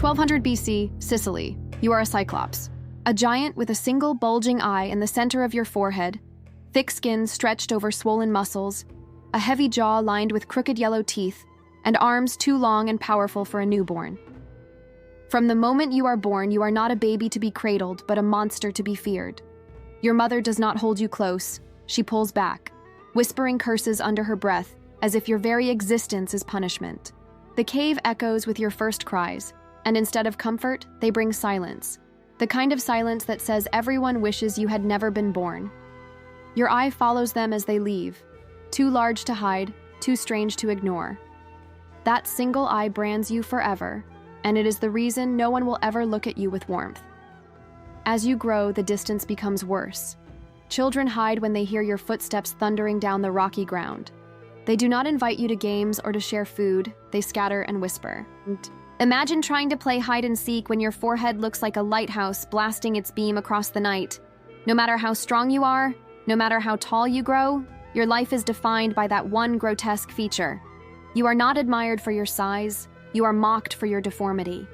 1200 BC, Sicily. You are a Cyclops. A giant with a single bulging eye in the center of your forehead, thick skin stretched over swollen muscles, a heavy jaw lined with crooked yellow teeth, and arms too long and powerful for a newborn. From the moment you are born, you are not a baby to be cradled, but a monster to be feared. Your mother does not hold you close. She pulls back, whispering curses under her breath, as if your very existence is punishment. The cave echoes with your first cries, and instead of comfort, they bring silence. The kind of silence that says everyone wishes you had never been born. Your eye follows them as they leave, too large to hide, too strange to ignore. That single eye brands you forever, and it is the reason no one will ever look at you with warmth. As you grow, the distance becomes worse. Children hide when they hear your footsteps thundering down the rocky ground. They do not invite you to games or to share food, they scatter and whisper. Imagine trying to play hide and seek when your forehead looks like a lighthouse blasting its beam across the night. No matter how strong you are, no matter how tall you grow, your life is defined by that one grotesque feature. You are not admired for your size, you are mocked for your deformity.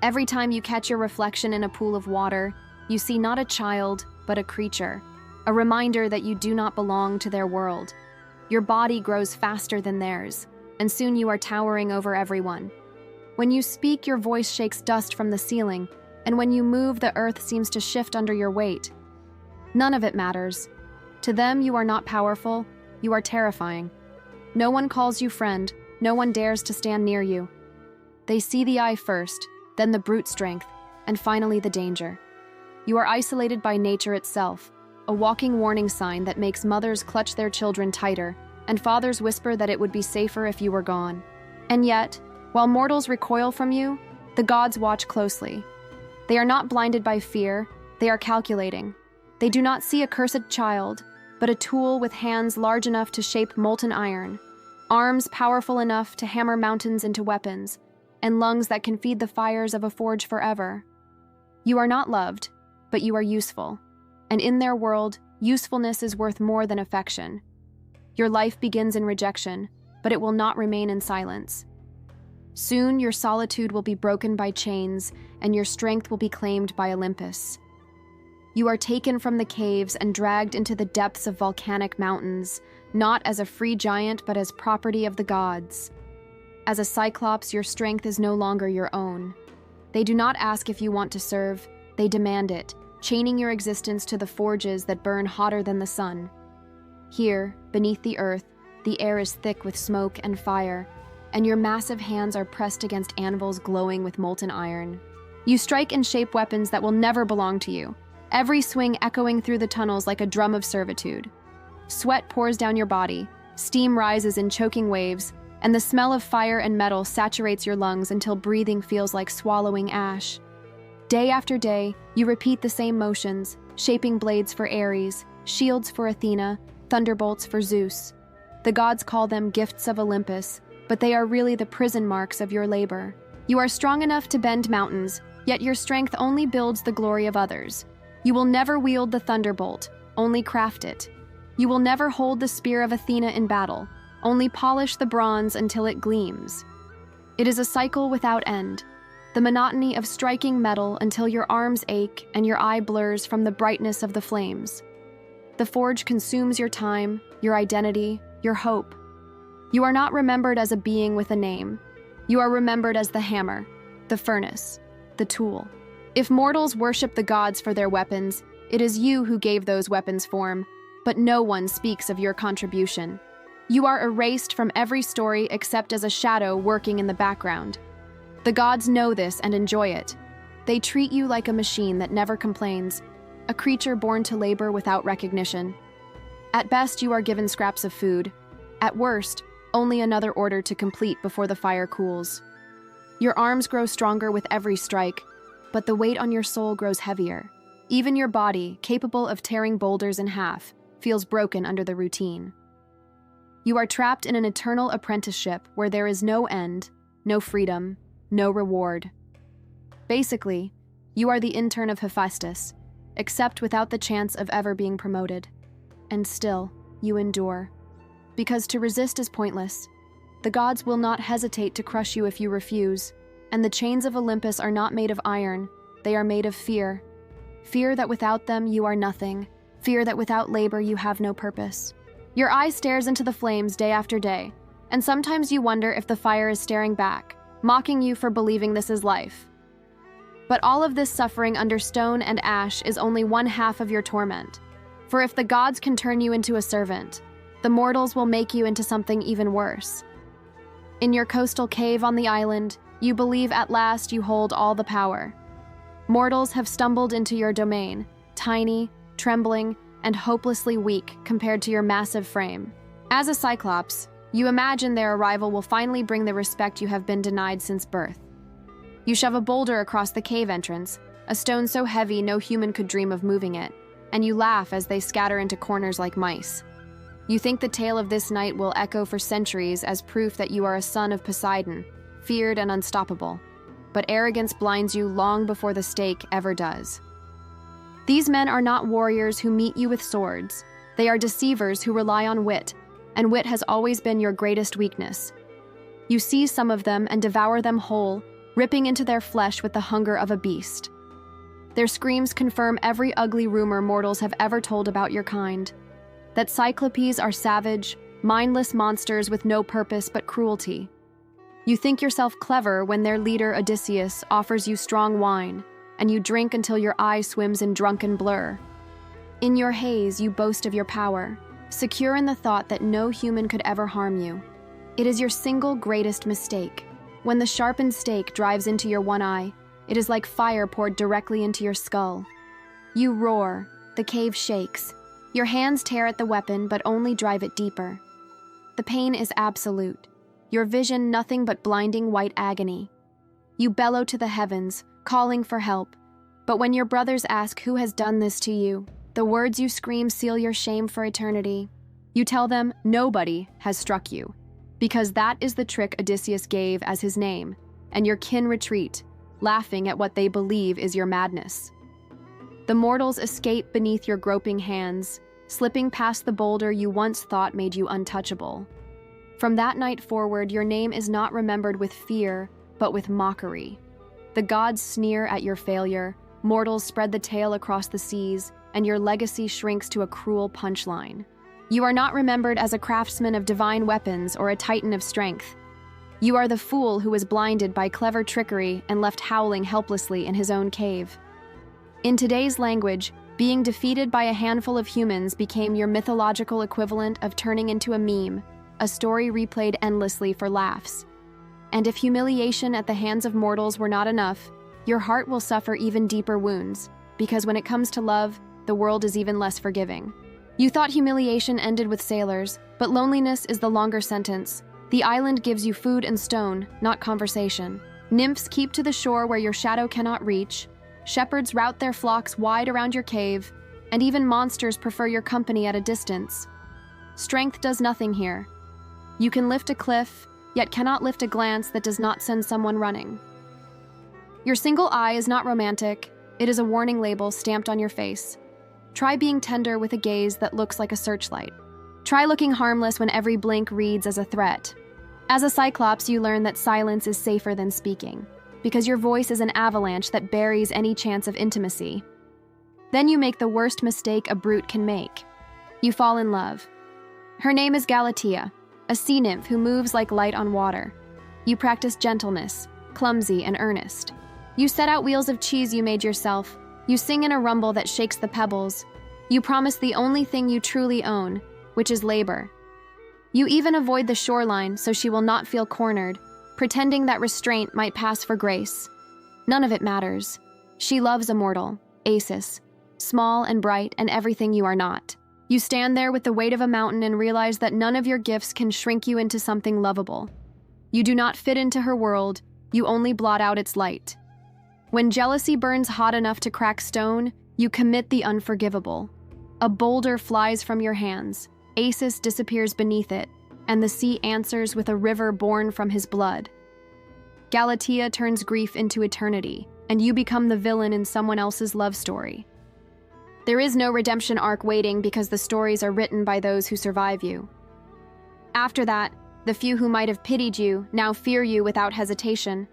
Every time you catch your reflection in a pool of water, you see not a child, but a creature, a reminder that you do not belong to their world. Your body grows faster than theirs, and soon you are towering over everyone. When you speak, your voice shakes dust from the ceiling, and when you move, the earth seems to shift under your weight. None of it matters. To them, you are not powerful, you are terrifying. No one calls you friend, no one dares to stand near you. They see the eye first, then the brute strength, and finally the danger. You are isolated by nature itself, a walking warning sign that makes mothers clutch their children tighter, and fathers whisper that it would be safer if you were gone. And yet, while mortals recoil from you, the gods watch closely. They are not blinded by fear, they are calculating. They do not see a cursed child, but a tool with hands large enough to shape molten iron, arms powerful enough to hammer mountains into weapons, and lungs that can feed the fires of a forge forever. You are not loved, but you are useful. And in their world, usefulness is worth more than affection. Your life begins in rejection, but it will not remain in silence. Soon, your solitude will be broken by chains, and your strength will be claimed by Olympus. You are taken from the caves and dragged into the depths of volcanic mountains, not as a free giant, but as property of the gods. As a Cyclops, your strength is no longer your own. They do not ask if you want to serve, they demand it, chaining your existence to the forges that burn hotter than the sun. Here, beneath the earth, the air is thick with smoke and fire, and your massive hands are pressed against anvils glowing with molten iron. You strike and shape weapons that will never belong to you, every swing echoing through the tunnels like a drum of servitude. Sweat pours down your body, steam rises in choking waves, and the smell of fire and metal saturates your lungs until breathing feels like swallowing ash. Day after day, you repeat the same motions, shaping blades for Ares, shields for Athena, thunderbolts for Zeus. The gods call them gifts of Olympus, but they are really the prison marks of your labor. You are strong enough to bend mountains, yet your strength only builds the glory of others. You will never wield the thunderbolt, only craft it. You will never hold the spear of Athena in battle, only polish the bronze until it gleams. It is a cycle without end, the monotony of striking metal until your arms ache and your eye blurs from the brightness of the flames. The forge consumes your time, your identity, your hope. You are not remembered as a being with a name. You are remembered as the hammer, the furnace, the tool. If mortals worship the gods for their weapons, it is you who gave those weapons form, but no one speaks of your contribution. You are erased from every story except as a shadow working in the background. The gods know this and enjoy it. They treat you like a machine that never complains, a creature born to labor without recognition. At best, you are given scraps of food. At worst, only another order to complete before the fire cools. Your arms grow stronger with every strike, but the weight on your soul grows heavier. Even your body, capable of tearing boulders in half, feels broken under the routine. You are trapped in an eternal apprenticeship where there is no end, no freedom, no reward. Basically, you are the intern of Hephaestus, except without the chance of ever being promoted. And still, you endure. Because to resist is pointless. The gods will not hesitate to crush you if you refuse, and the chains of Olympus are not made of iron, they are made of fear. Fear that without them you are nothing, fear that without labor you have no purpose. Your eye stares into the flames day after day, and sometimes you wonder if the fire is staring back, mocking you for believing this is life. But all of this suffering under stone and ash is only one half of your torment. For if the gods can turn you into a servant, the mortals will make you into something even worse. In your coastal cave on the island, you believe at last you hold all the power. Mortals have stumbled into your domain, tiny, trembling, and hopelessly weak compared to your massive frame. As a Cyclops, you imagine their arrival will finally bring the respect you have been denied since birth. You shove a boulder across the cave entrance, a stone so heavy no human could dream of moving it, and you laugh as they scatter into corners like mice. You think the tale of this night will echo for centuries as proof that you are a son of Poseidon, feared and unstoppable. But arrogance blinds you long before the stake ever does. These men are not warriors who meet you with swords. They are deceivers who rely on wit, and wit has always been your greatest weakness. You seize some of them and devour them whole, ripping into their flesh with the hunger of a beast. Their screams confirm every ugly rumor mortals have ever told about your kind, that Cyclopes are savage, mindless monsters with no purpose but cruelty. You think yourself clever when their leader Odysseus offers you strong wine, and you drink until your eye swims in drunken blur. In your haze, you boast of your power, secure in the thought that no human could ever harm you. It is your single greatest mistake. When the sharpened stake drives into your one eye, it is like fire poured directly into your skull. You roar, the cave shakes. Your hands tear at the weapon, but only drive it deeper. The pain is absolute. Your vision nothing but blinding white agony. You bellow to the heavens, calling for help. But when your brothers ask who has done this to you, the words you scream seal your shame for eternity. You tell them nobody has struck you, because that is the trick Odysseus gave as his name, and your kin retreat, laughing at what they believe is your madness. The mortals escape beneath your groping hands, slipping past the boulder you once thought made you untouchable. From that night forward, your name is not remembered with fear, but with mockery. The gods sneer at your failure, mortals spread the tale across the seas, and your legacy shrinks to a cruel punchline. You are not remembered as a craftsman of divine weapons or a titan of strength. You are the fool who was blinded by clever trickery and left howling helplessly in his own cave. In today's language, being defeated by a handful of humans became your mythological equivalent of turning into a meme, a story replayed endlessly for laughs. And if humiliation at the hands of mortals were not enough, your heart will suffer even deeper wounds, because when it comes to love, the world is even less forgiving. You thought humiliation ended with sailors, but loneliness is the longer sentence. The island gives you food and stone, not conversation. Nymphs keep to the shore where your shadow cannot reach. Shepherds route their flocks wide around your cave, and even monsters prefer your company at a distance. Strength does nothing here. You can lift a cliff, yet cannot lift a glance that does not send someone running. Your single eye is not romantic. It is a warning label stamped on your face. Try being tender with a gaze that looks like a searchlight. Try looking harmless when every blink reads as a threat. As a Cyclops, you learn that silence is safer than speaking, because your voice is an avalanche that buries any chance of intimacy. Then you make the worst mistake a brute can make. You fall in love. Her name is Galatea, a sea nymph who moves like light on water. You practice gentleness, clumsy and earnest. You set out wheels of cheese you made yourself. You sing in a rumble that shakes the pebbles. You promise the only thing you truly own, which is labor. You even avoid the shoreline so she will not feel cornered, pretending that restraint might pass for grace. None of it matters. She loves a mortal, Acis, small and bright and everything you are not. You stand there with the weight of a mountain and realize that none of your gifts can shrink you into something lovable. You do not fit into her world, you only blot out its light. When jealousy burns hot enough to crack stone, you commit the unforgivable. A boulder flies from your hands, Acis disappears beneath it, and the sea answers with a river born from his blood. Galatea turns grief into eternity, and you become the villain in someone else's love story. There is no redemption arc waiting because the stories are written by those who survive you. After that, the few who might have pitied you now fear you without hesitation.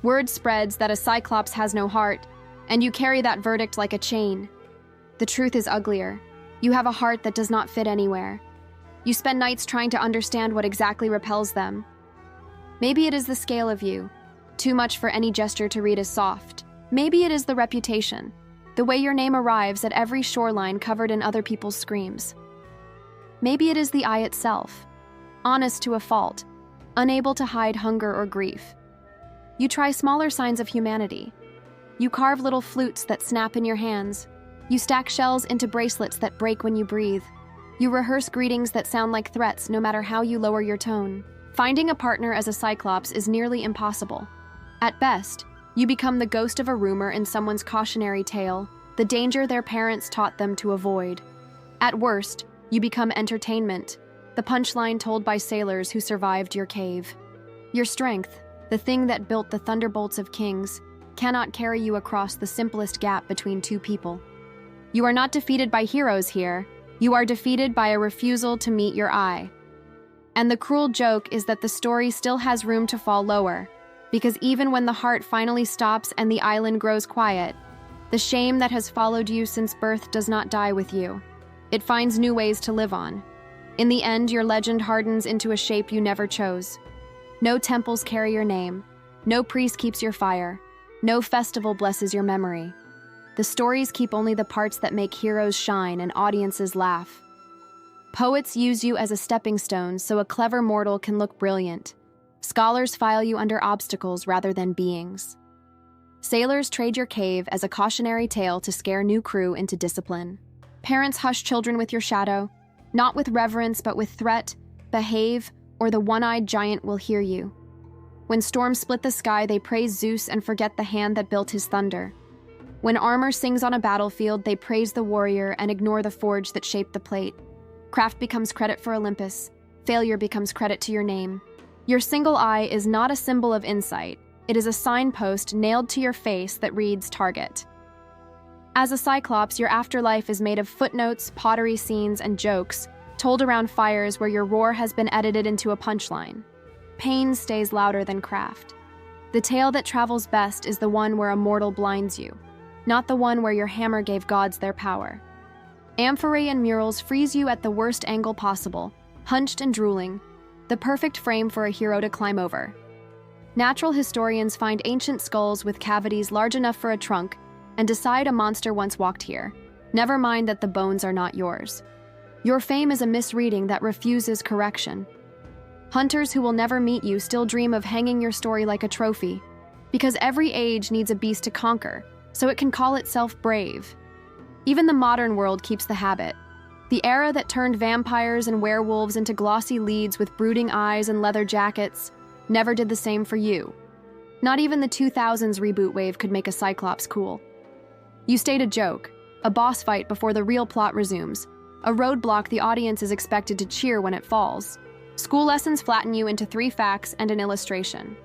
Word spreads that a Cyclops has no heart, and you carry that verdict like a chain. The truth is uglier. You have a heart that does not fit anywhere. You spend nights trying to understand what exactly repels them. Maybe it is the scale of you, too much for any gesture to read as soft. Maybe it is the reputation, the way your name arrives at every shoreline covered in other people's screams. Maybe it is the eye itself, honest to a fault, unable to hide hunger or grief. You try smaller signs of humanity. You carve little flutes that snap in your hands. You stack shells into bracelets that break when you breathe. You rehearse greetings that sound like threats no matter how you lower your tone. Finding a partner as a Cyclops is nearly impossible. At best, you become the ghost of a rumor in someone's cautionary tale, the danger their parents taught them to avoid. At worst, you become entertainment, the punchline told by sailors who survived your cave. Your strength, the thing that built the thunderbolts of kings, cannot carry you across the simplest gap between two people. You are not defeated by heroes here. You are defeated by a refusal to meet your eye. And the cruel joke is that the story still has room to fall lower, because even when the heart finally stops and the island grows quiet, the shame that has followed you since birth does not die with you. It finds new ways to live on. In the end, your legend hardens into a shape you never chose. No temples carry your name. No priest keeps your fire. No festival blesses your memory. The stories keep only the parts that make heroes shine and audiences laugh. Poets use you as a stepping stone so a clever mortal can look brilliant. Scholars file you under obstacles rather than beings. Sailors trade your cave as a cautionary tale to scare new crew into discipline. Parents hush children with your shadow, not with reverence but with threat, behave, or the one-eyed giant will hear you. When storms split the sky, they praise Zeus and forget the hand that built his thunder. When armor sings on a battlefield, they praise the warrior and ignore the forge that shaped the plate. Craft becomes credit for Olympus. Failure becomes credit to your name. Your single eye is not a symbol of insight. It is a signpost nailed to your face that reads target. As a Cyclops, your afterlife is made of footnotes, pottery scenes, and jokes, told around fires where your roar has been edited into a punchline. Pain stays louder than craft. The tale that travels best is the one where a mortal blinds you, not the one where your hammer gave gods their power. Amphorae and murals freeze you at the worst angle possible, hunched and drooling, the perfect frame for a hero to climb over. Natural historians find ancient skulls with cavities large enough for a trunk and decide a monster once walked here. Never mind that the bones are not yours. Your fame is a misreading that refuses correction. Hunters who will never meet you still dream of hanging your story like a trophy, because every age needs a beast to conquer, so it can call itself brave. Even the modern world keeps the habit. The era that turned vampires and werewolves into glossy leads with brooding eyes and leather jackets never did the same for you. Not even the 2000s reboot wave could make a Cyclops cool. You stayed a joke, a boss fight before the real plot resumes, a roadblock the audience is expected to cheer when it falls. School lessons flatten you into 3 facts and an illustration.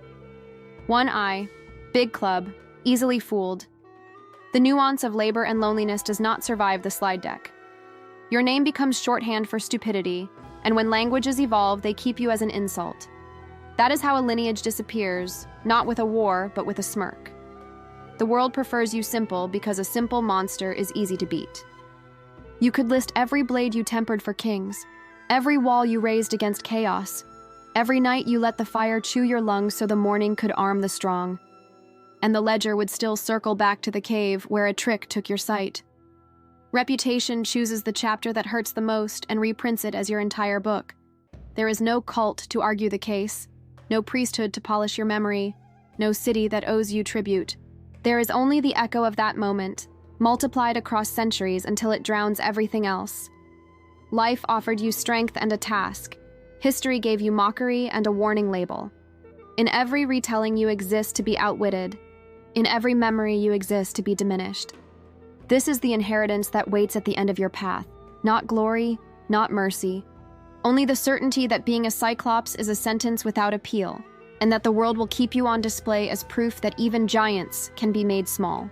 One eye, big club, easily fooled. The nuance of labor and loneliness does not survive the slide deck. Your name becomes shorthand for stupidity, and when languages evolve, they keep you as an insult. That is how a lineage disappears, not with a war, but with a smirk. The world prefers you simple because a simple monster is easy to beat. You could list every blade you tempered for kings, every wall you raised against chaos, every night you let the fire chew your lungs so the morning could arm the strong. And the ledger would still circle back to the cave where a trick took your sight. Reputation chooses the chapter that hurts the most and reprints it as your entire book. There is no cult to argue the case, no priesthood to polish your memory, no city that owes you tribute. There is only the echo of that moment, multiplied across centuries until it drowns everything else. Life offered you strength and a task. History gave you mockery and a warning label. In every retelling you exist to be outwitted. In every memory you exist to be diminished. This is the inheritance that waits at the end of your path. Not glory, not mercy. Only the certainty that being a Cyclops is a sentence without appeal, and that the world will keep you on display as proof that even giants can be made small.